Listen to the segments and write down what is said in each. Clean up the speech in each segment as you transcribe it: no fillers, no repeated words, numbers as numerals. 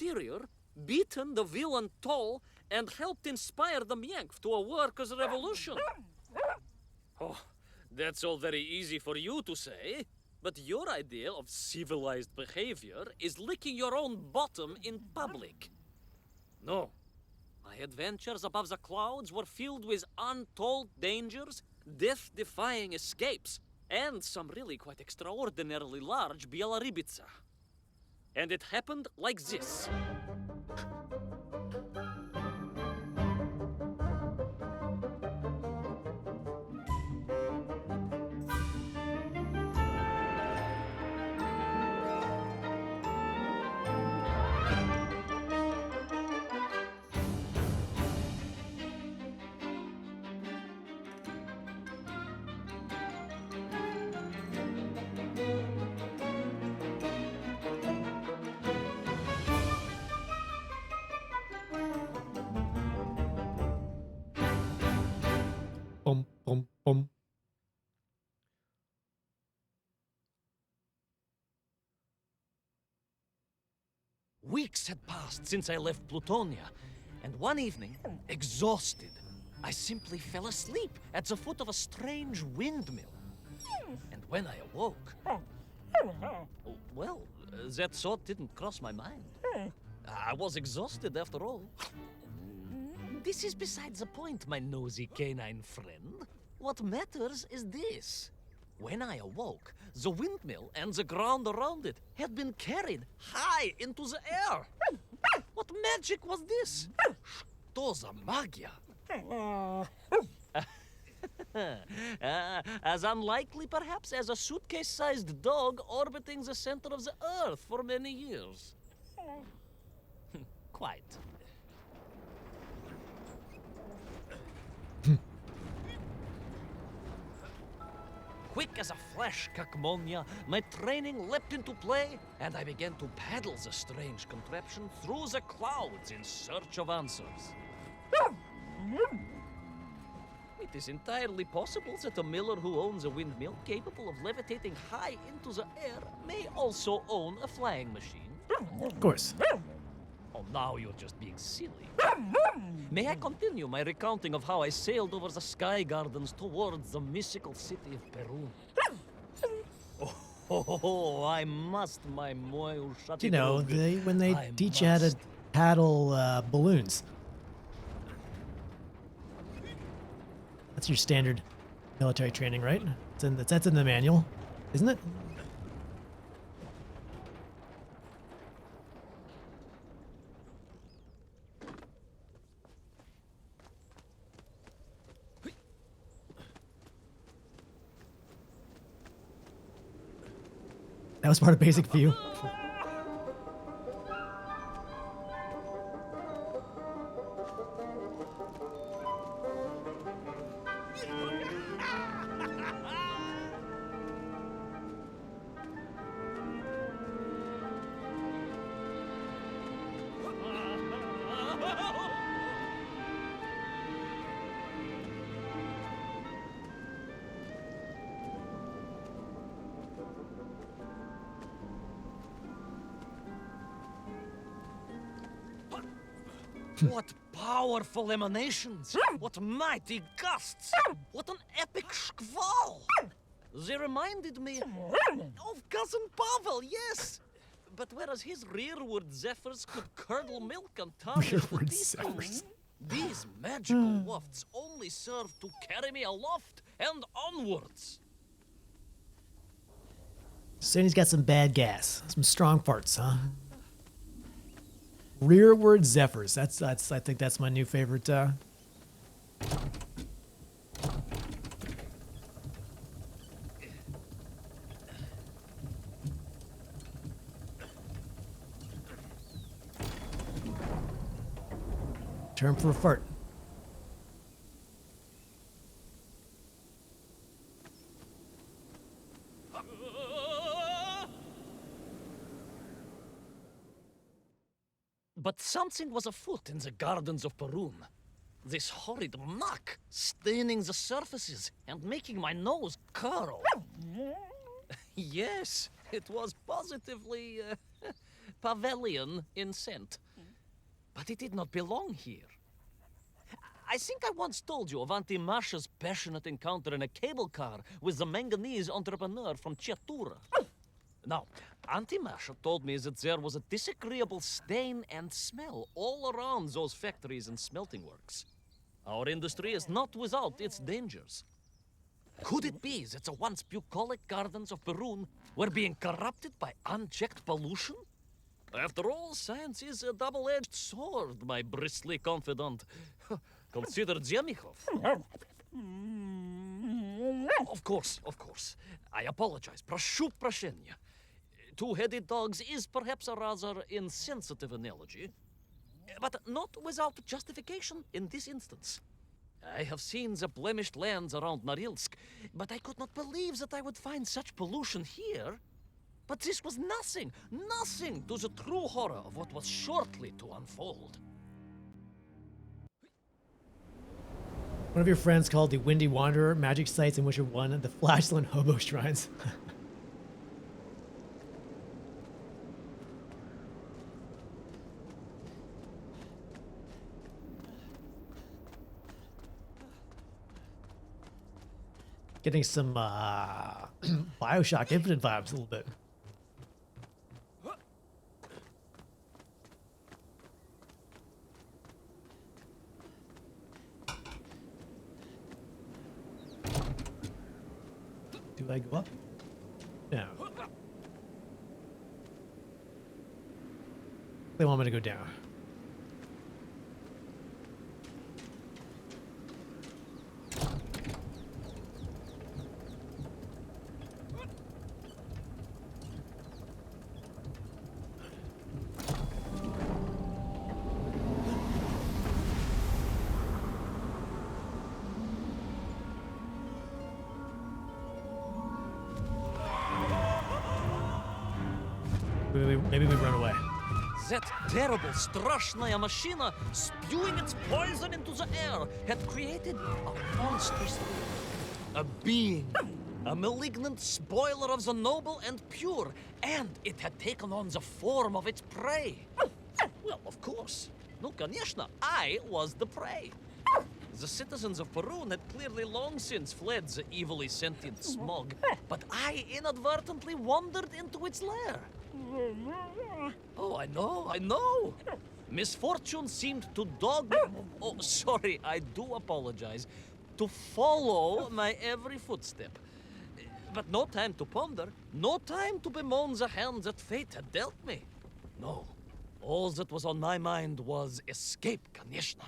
exterior, beaten the villain Toll, and helped inspire the Mienk to a workers' revolution. Oh, that's all very easy for you to say, but your idea of civilized behavior is licking your own bottom in public. No. My adventures above the clouds were filled with untold dangers, death-defying escapes, and some really quite extraordinarily large Bielaribica. And it happened like this. Boom, boom, boom. Weeks had passed since I left Plutonia, and one evening, exhausted, I simply fell asleep at the foot of a strange windmill. And when I awoke, well, that thought didn't cross my mind. I was exhausted after all. This is beside the point, my nosy canine friend. What matters is this. When I awoke, the windmill and the ground around it had been carried high into the air. What magic was this? Что за магия? As unlikely, perhaps, as a suitcase-sized dog orbiting the center of the Earth for many years. Quite. Quick as a flash, Kakmonia, my training leapt into play, and I began to paddle the strange contraption through the clouds in search of answers. It is entirely possible that a miller who owns a windmill capable of levitating high into the air may also own a flying machine. Of course. Oh, now you're just being silly. May I continue my recounting of how I sailed over the sky gardens towards the mystical city of Peru? Oh, I must, my moil shut. You know, when they teach you how to paddle balloons. That's your standard military training, right? That's in the manual, isn't it? That was part of basic view. What powerful emanations! What mighty gusts! What an epic squall! They reminded me of Cousin Pavel, yes! But whereas his rearward zephyrs could curdle milk and tarnish the Rearward teaspoon, zephyrs. these magical wafts only serve to carry me aloft and onwards. Saying he's got some bad gas, some strong farts, huh? Rearward zephyrs. That's. I think that's my new favorite. Term for a fart. But something was afoot in the gardens of Perun. This horrid muck staining the surfaces and making my nose curl. Yes, it was positively pavilion in scent. But it did not belong here. I think I once told you of Auntie Masha's passionate encounter in a cable car with the manganese entrepreneur from Chiatura. Now, Auntie Masha told me that there was a disagreeable stain and smell all around those factories and smelting works. Our industry is not without its dangers. Could it be that the once bucolic gardens of Perun were being corrupted by unchecked pollution? After all, science is a double-edged sword, my bristly confidant. Consider Zemikov. Of course. I apologize. Прошу прощения. Two-headed dogs is perhaps a rather insensitive analogy, but not without justification in this instance. I have seen the blemished lands around Norilsk, but I could not believe that I would find such pollution here. But this was nothing to the true horror of what was shortly to unfold. One of your friends called the Windy Wanderer magic sites in Witcher 1 the Flashland Hobo Shrines. Getting some Bioshock Infinite vibes a little bit. Do I go up? No. They want me to go down. Maybe we run away. That terrible Strashnaya machina, spewing its poison into the air, had created a monstrous being. A being. A malignant spoiler of the noble and pure. And it had taken on the form of its prey. Well, of course. No, конечно, I was the prey. The citizens of Perun had clearly long since fled the evilly sentient smog, but I inadvertently wandered into its lair. Oh, I know. Misfortune seemed to dog... Oh, sorry, I do apologize. To follow my every footstep. But no time to ponder, no time to bemoan the hand that fate had dealt me. No, all that was on my mind was escape, конечно.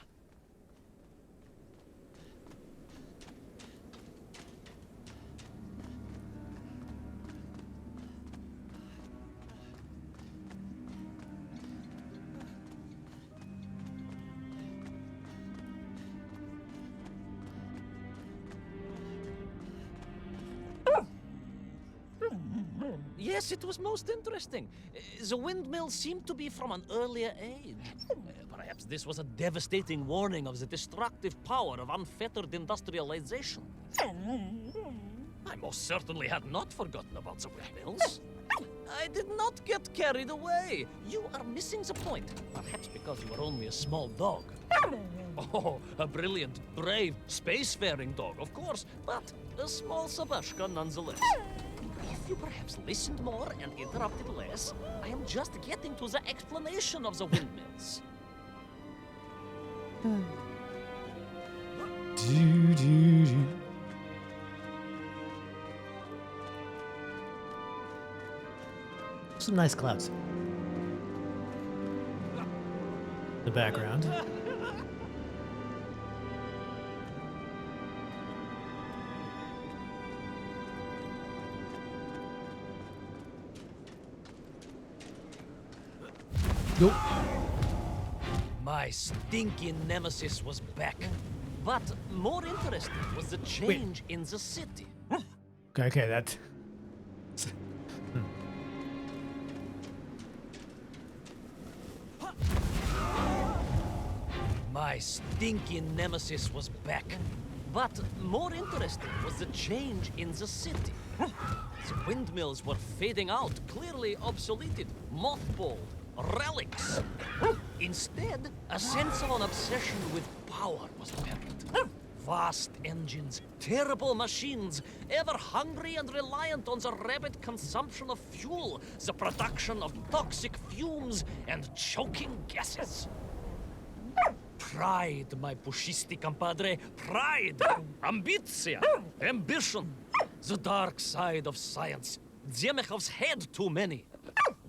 Yes, it was most interesting. The windmill seemed to be from an earlier age. Perhaps this was a devastating warning of the destructive power of unfettered industrialization. I most certainly had not forgotten about the windmills. I did not get carried away. You are missing the point. Perhaps because you are only a small dog. Oh, a brilliant, brave, spacefaring dog, of course, but a small Sabashka nonetheless. If you perhaps listened more and interrupted less, I am just getting to the explanation of the windmills. Some nice clouds in the background. Nope. My stinky nemesis was back. But more interesting was the change in the city. Okay, that... My stinky nemesis was back. But more interesting was the change in the city. The windmills were fading out, clearly obsoleted, mothballed. relics. Instead, a sense of an obsession with power was apparent. Vast engines, terrible machines, ever hungry and reliant on the rapid consumption of fuel, the production of toxic fumes and choking gases. Pride, my pushisti compadre, pride, ambitia, ambition, the dark side of science. Zemechov's had too many.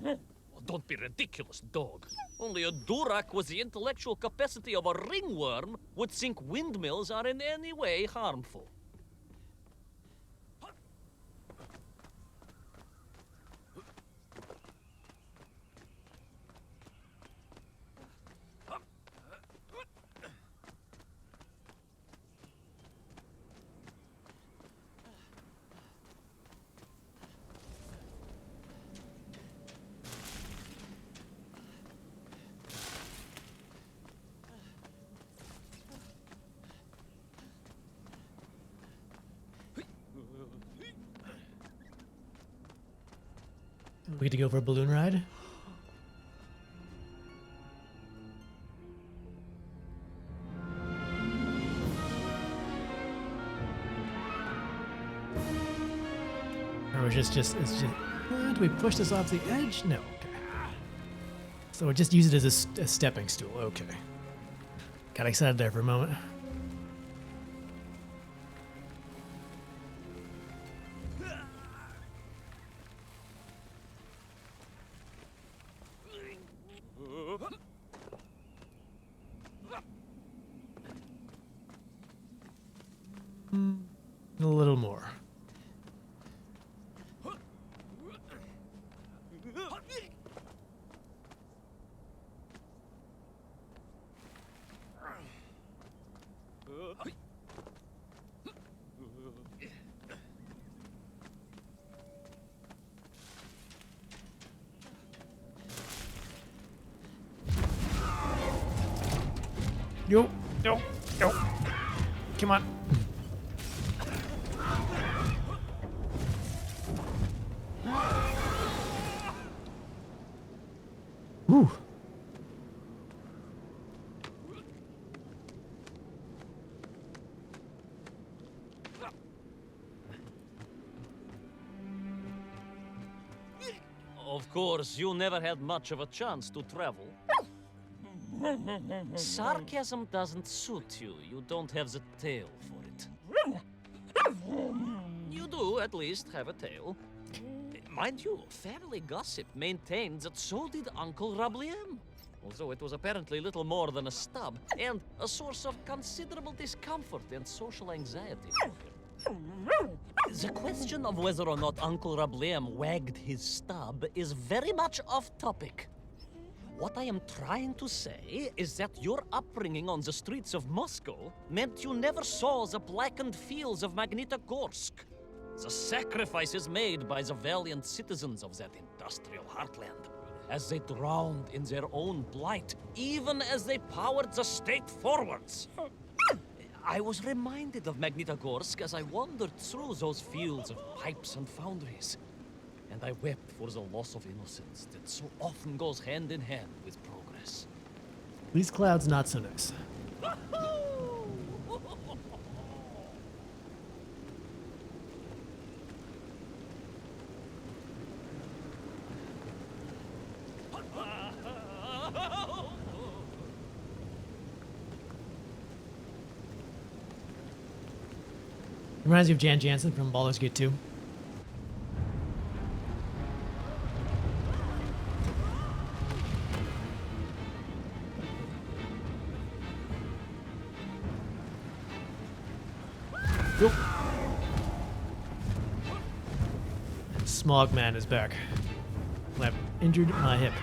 Oh, don't be ridiculous, dog. Only a Durak with the intellectual capacity of a ringworm would think windmills are in any way harmful. We get to go for a balloon ride. Or it's just do we push this off the edge? No. Okay. So we just use it as a stepping stool. Okay. Got excited there for a moment. A little more. Yo, yo, yo. Come on. Whew. Of course, you never had much of a chance to travel. Sarcasm doesn't suit you. You don't have the tail for it. You do, at least, have a tail. Mind you, family gossip maintained that so did Uncle Rabliem. Although it was apparently little more than a stub, and a source of considerable discomfort and social anxiety for him. The question of whether or not Uncle Rabliem wagged his stub is very much off topic. What I am trying to say is that your upbringing on the streets of Moscow meant you never saw the blackened fields of Magnitogorsk. The sacrifices made by the valiant citizens of that industrial heartland, as they drowned in their own blight, even as they powered the state forwards. I was reminded of Magnitogorsk as I wandered through those fields of pipes and foundries. And I wept for the loss of innocence that so often goes hand in hand with progress. These clouds not so nice. Reminds me of Jan Jansen from Baldur's Gate 2. Nope. Smogman is back. I've injured my hip.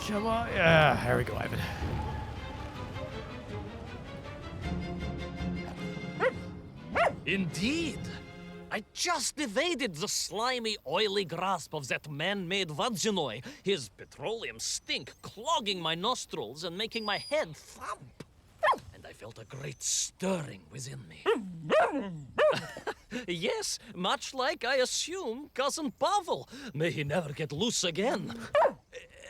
Come on. Yeah, there we go, Ivan. Indeed. I just evaded the slimy, oily grasp of that man-made vaginoid, his petroleum stink clogging my nostrils and making my head thump. And I felt a great stirring within me. Yes, much like I assume Cousin Pavel. May he never get loose again.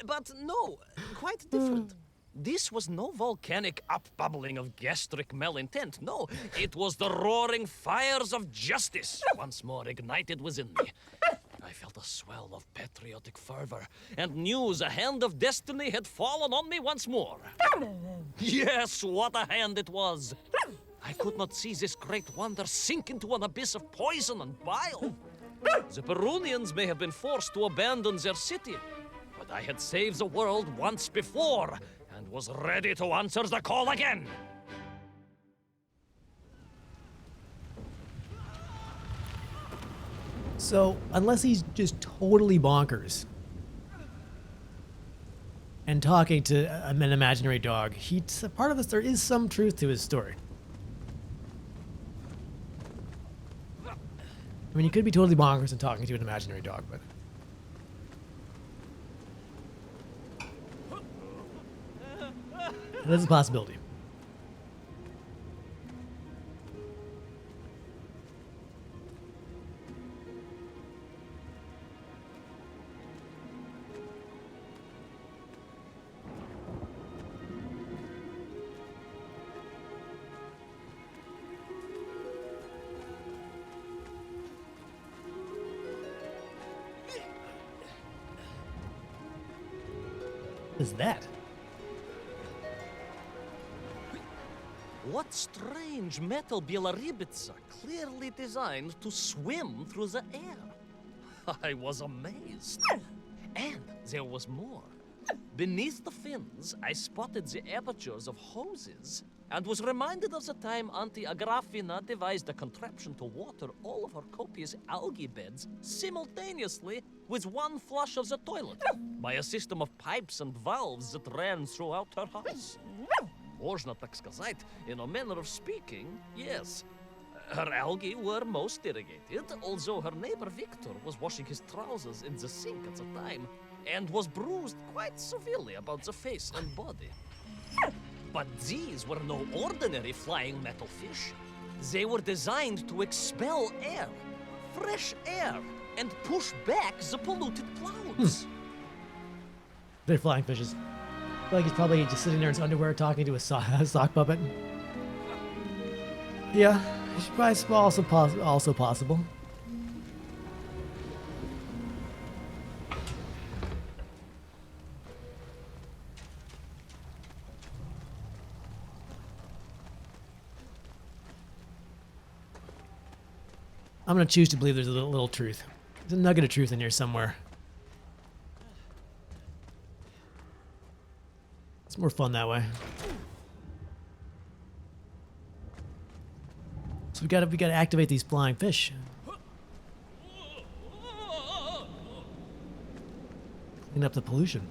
But no, quite different. This was no volcanic upbubbling of gastric malintent. No, it was the roaring fires of justice once more ignited within me. I felt a swell of patriotic fervor and knew the hand of destiny had fallen on me once more. Yes, what a hand it was! I could not see this great wonder sink into an abyss of poison and bile. The Perunians may have been forced to abandon their city, but I had saved the world once before and was ready to answer the call again. So, unless he's just totally bonkers and talking to an imaginary dog, part of this, there is some truth to his story. I mean, he could be totally bonkers and talking to an imaginary dog, but... That's a possibility. What is that? What strange metal Bielaribitsa clearly designed to swim through the air. I was amazed. And there was more. Beneath the fins, I spotted the apertures of hoses and was reminded of the time Auntie Agrafina devised a contraption to water all of her copious algae beds simultaneously with one flush of the toilet by a system of pipes and valves that ran throughout her house. Можно так сказать, in a manner of speaking, yes. Her algae were most irrigated, although her neighbor Victor was washing his trousers in the sink at the time and was bruised quite severely about the face and body. But these were no ordinary flying metal fish. They were designed to expel air, fresh air, and push back the polluted clouds. They're flying fishes. I feel like he's probably just sitting there in his underwear talking to a sock puppet. Yeah, it's probably also possible. I'm gonna choose to believe there's a little truth. There's a nugget of truth in here somewhere. It's more fun that way. So we gotta activate these flying fish. Clean up the pollution.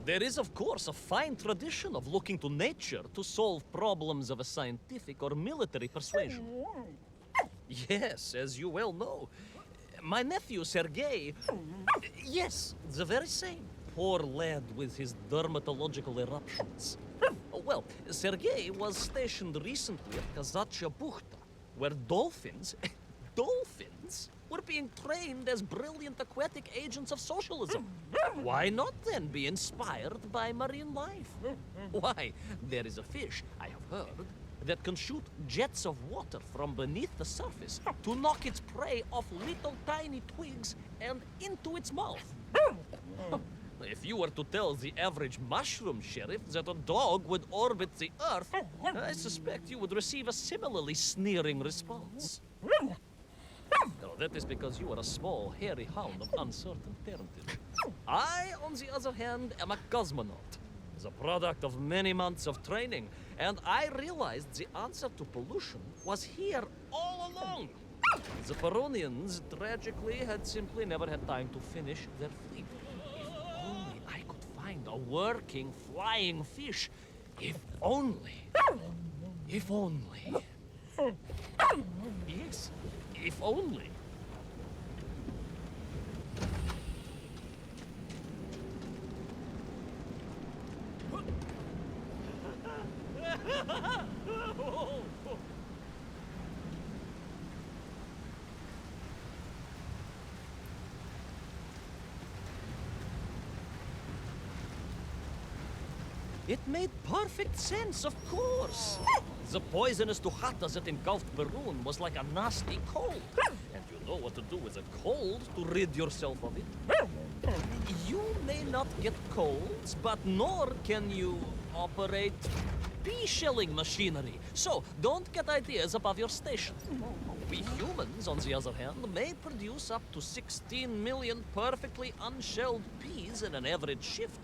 There is, of course, a fine tradition of looking to nature to solve problems of a scientific or military persuasion. Yes, as you well know. My nephew, Sergei... Yes, the very same. Poor lad with his dermatological eruptions. Well, Sergei was stationed recently at Kazachya Bukhta, where dolphins... dolphins? Were being trained as brilliant aquatic agents of socialism. Why not then be inspired by marine life? Why, there is a fish, I have heard, that can shoot jets of water from beneath the surface to knock its prey off little tiny twigs and into its mouth. If you were to tell the average mushroom sheriff that a dog would orbit the Earth, I suspect you would receive a similarly sneering response. No, that is because you are a small, hairy hound of uncertain parentage. I, on the other hand, am a cosmonaut, the product of many months of training, and I realized the answer to pollution was here all along. The Peronians, tragically, had simply never had time to finish their fleet. If only I could find a working flying fish. If only. If only. Yes. If only. It made perfect sense, of course. The poisonous tuhatas that engulfed Barun was like a nasty cold. And you know what to do with a cold to rid yourself of it. You may not get colds, but nor can you operate pea-shelling machinery. So don't get ideas above your station. We humans, on the other hand, may produce up to 16 million perfectly unshelled peas in an average shift.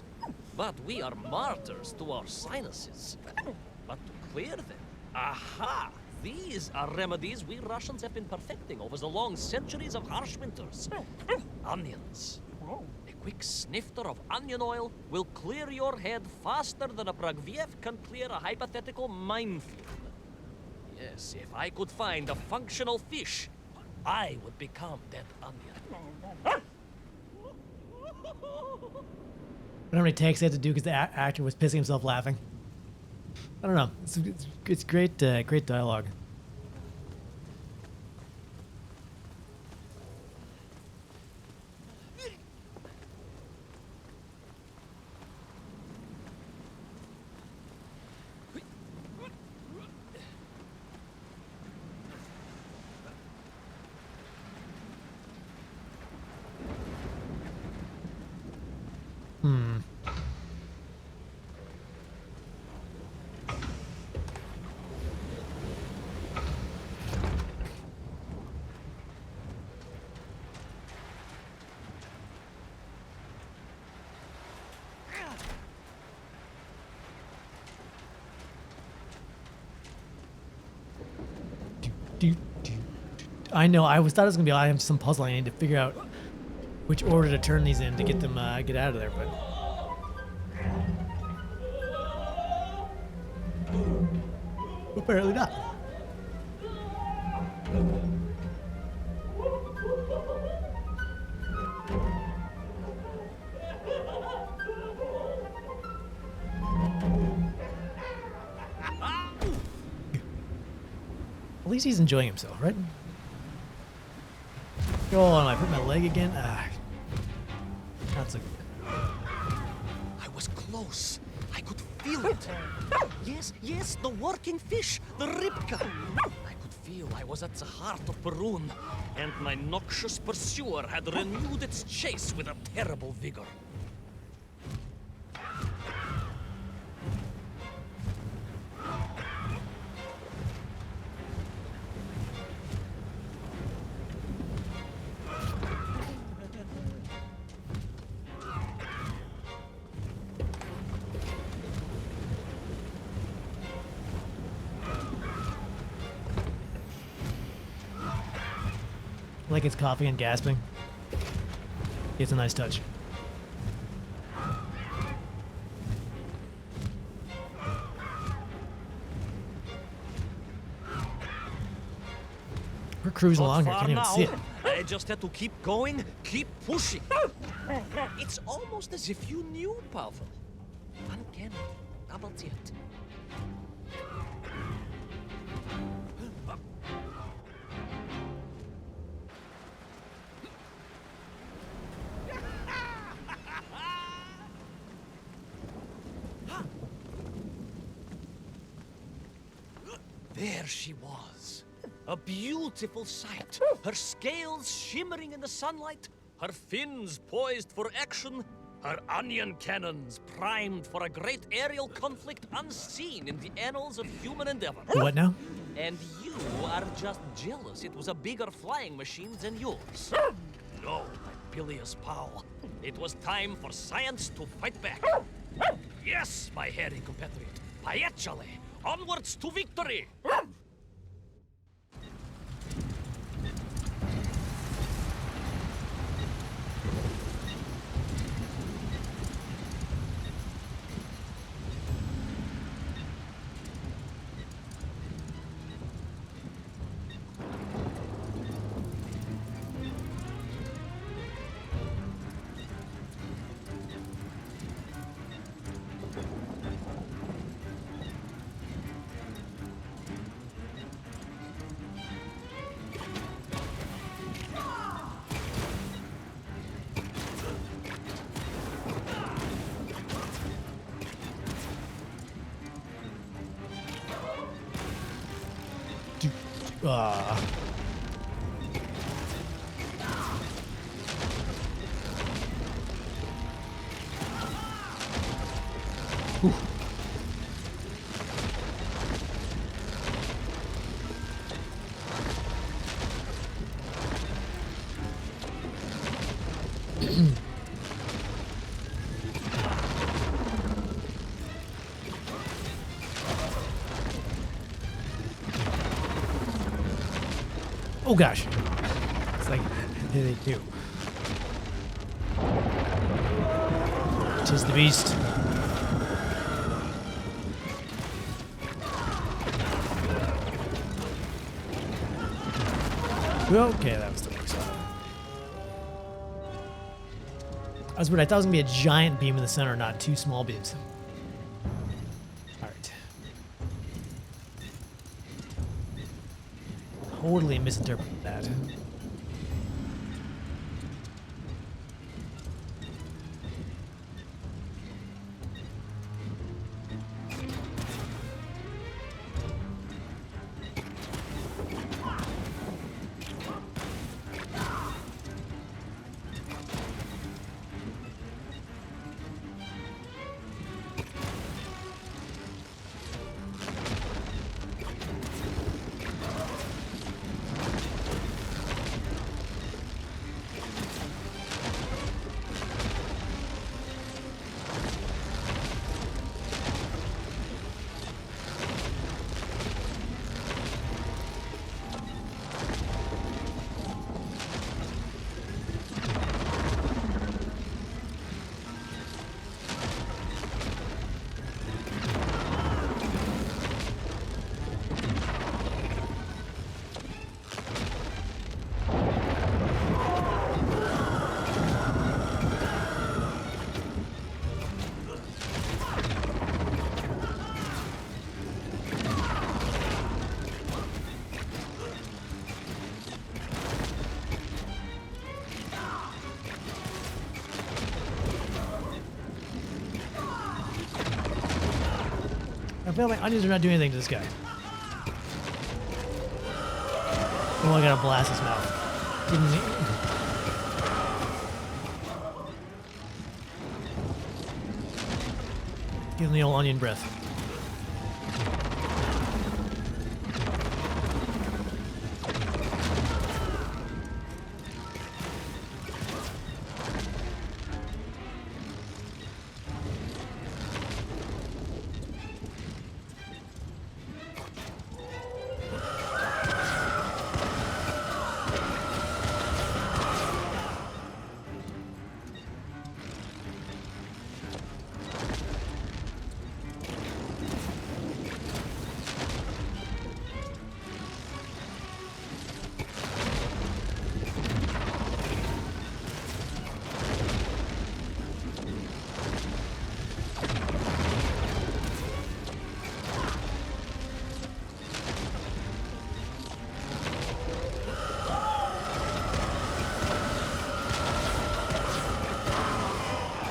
But we are martyrs to our sinuses. But to clear them, aha! These are remedies we Russians have been perfecting over the long centuries of harsh winters. Onions. A quick snifter of onion oil will clear your head faster than a Bragviev can clear a hypothetical minefield. Yes, if I could find a functional fish, I would become that onion. I don't know how many takes I had to do because the actor was pissing himself laughing. I don't know. It's great, great dialogue. I know. I thought it was gonna be. I have some puzzle. I need to figure out which order to turn these in to get them get out of there. But apparently not. At least he's enjoying himself, right? Go on, I put my leg again. That's a. I was close. I could feel it. Yes, the working fish, the ribka. I could feel I was at the heart of Barun, and my noxious pursuer had renewed its chase with a terrible vigor. Like it's coughing and gasping. It's a nice touch. We're cruising along here. I can't even see it. I just had to keep going, keep pushing. It's almost as if you knew, Pavel. Uncanny. How about it? There she was. A beautiful sight. Her scales shimmering in the sunlight, her fins poised for action, her onion cannons primed for a great aerial conflict unseen in the annals of human endeavor. What now? And you are just jealous it was a bigger flying machine than yours. No, my bilious pal. It was time for science to fight back. Yes, my hairy compatriot. Paechale! Onwards to victory! Ah. Oh gosh. It's like, they do. Tis the beast. Well, okay, that was the worst. I was weird. I thought it was gonna be a giant beam in the center, not two small beams. Alright. Totally misinterpreted that. I feel like onions are not doing anything to this guy. Oh, I gotta blast his mouth. Didn't he? Give him the old onion breath.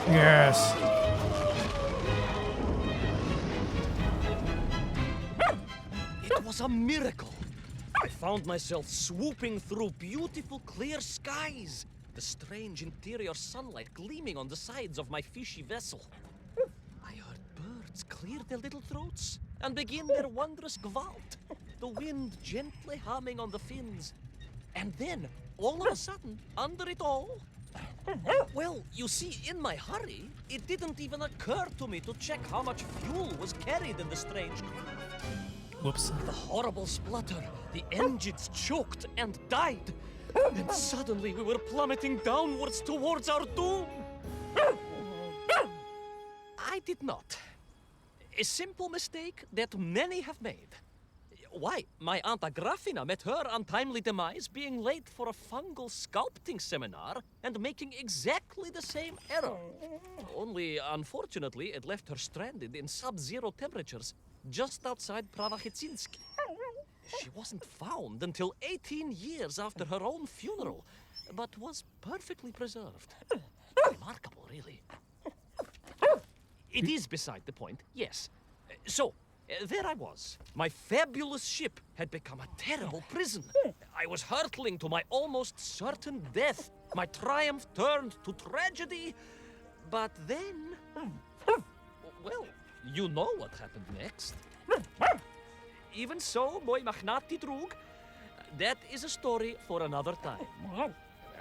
Yes. It was a miracle. I found myself swooping through beautiful clear skies, the strange interior sunlight gleaming on the sides of my fishy vessel. I heard birds clear their little throats and begin their wondrous gvalt, the wind gently humming on the fins. And then, all of a sudden, under it all, well, you see, in my hurry, it didn't even occur to me to check how much fuel was carried in the strange craft. Whoops. The horrible splutter, the engines choked and died. And suddenly we were plummeting downwards towards our doom. I did not. A simple mistake that many have made. Why, my Aunt Agrafina met her untimely demise being late for a fungal sculpting seminar and making exactly the same error. Only, unfortunately, it left her stranded in sub-zero temperatures just outside Pravachitsinsk. She wasn't found until 18 years after her own funeral, but was perfectly preserved. Remarkable, really. It is beside the point, yes. So, There I was. My fabulous ship had become a terrible prison. I was hurtling to my almost certain death. My triumph turned to tragedy. But then... Well, you know what happened next. Even so, my magnati drug, that is a story for another time.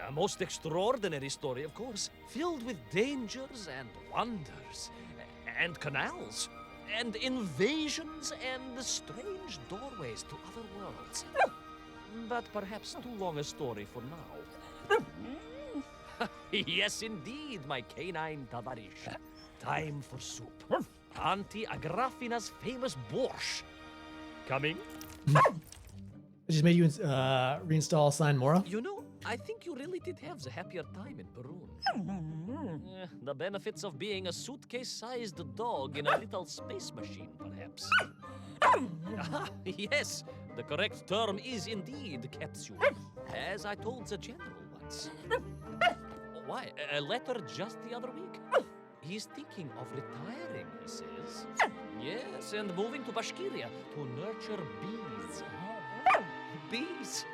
A most extraordinary story, of course, filled with dangers and wonders, and canals, and invasions, and strange doorways to other worlds. But perhaps too long a story for now. Yes, indeed, my canine tavarish. Time for soup. Auntie Agrafina's famous borscht. Coming? I just made you reinstall Sign Mora. You know, I think you really did have the happier time in Perun. The benefits of being a suitcase-sized dog in a little space machine, perhaps. Ah, yes, the correct term is indeed capsule, as I told the general once. Why, a letter just the other week? He's thinking of retiring, he says. Yes, and moving to Bashkiria to nurture bees. Bees?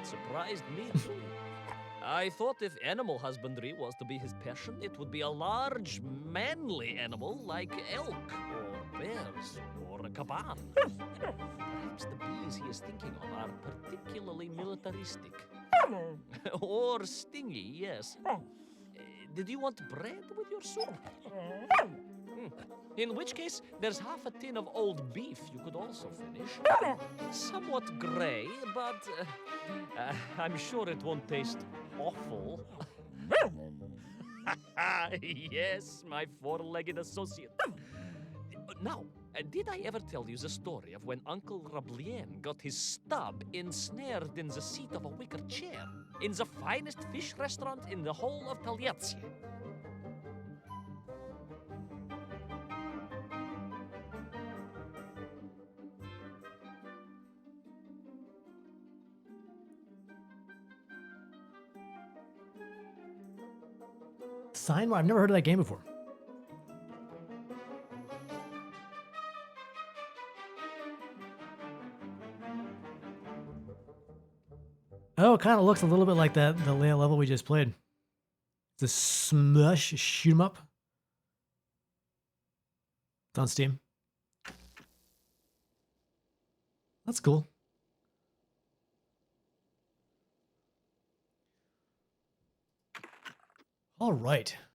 Surprised me too. I thought if animal husbandry was to be his passion, it would be a large, manly animal like elk, or bears, or a caban. Perhaps the bees he is thinking of are particularly militaristic. Or stingy, yes. Did you want bread with your soup? In which case, there's half a tin of old beef you could also finish. Somewhat gray, but I'm sure it won't taste awful. Yes, my four-legged associate. Now, did I ever tell you the story of when Uncle Rablien got his stub ensnared in the seat of a wicker chair in the finest fish restaurant in the whole of Taliatsia? Sign Mora? I've never heard of that game before. Oh, it kind of looks a little bit like the Leia level we just played. It's a smush shoot 'em up. It's on Steam. That's cool. All right.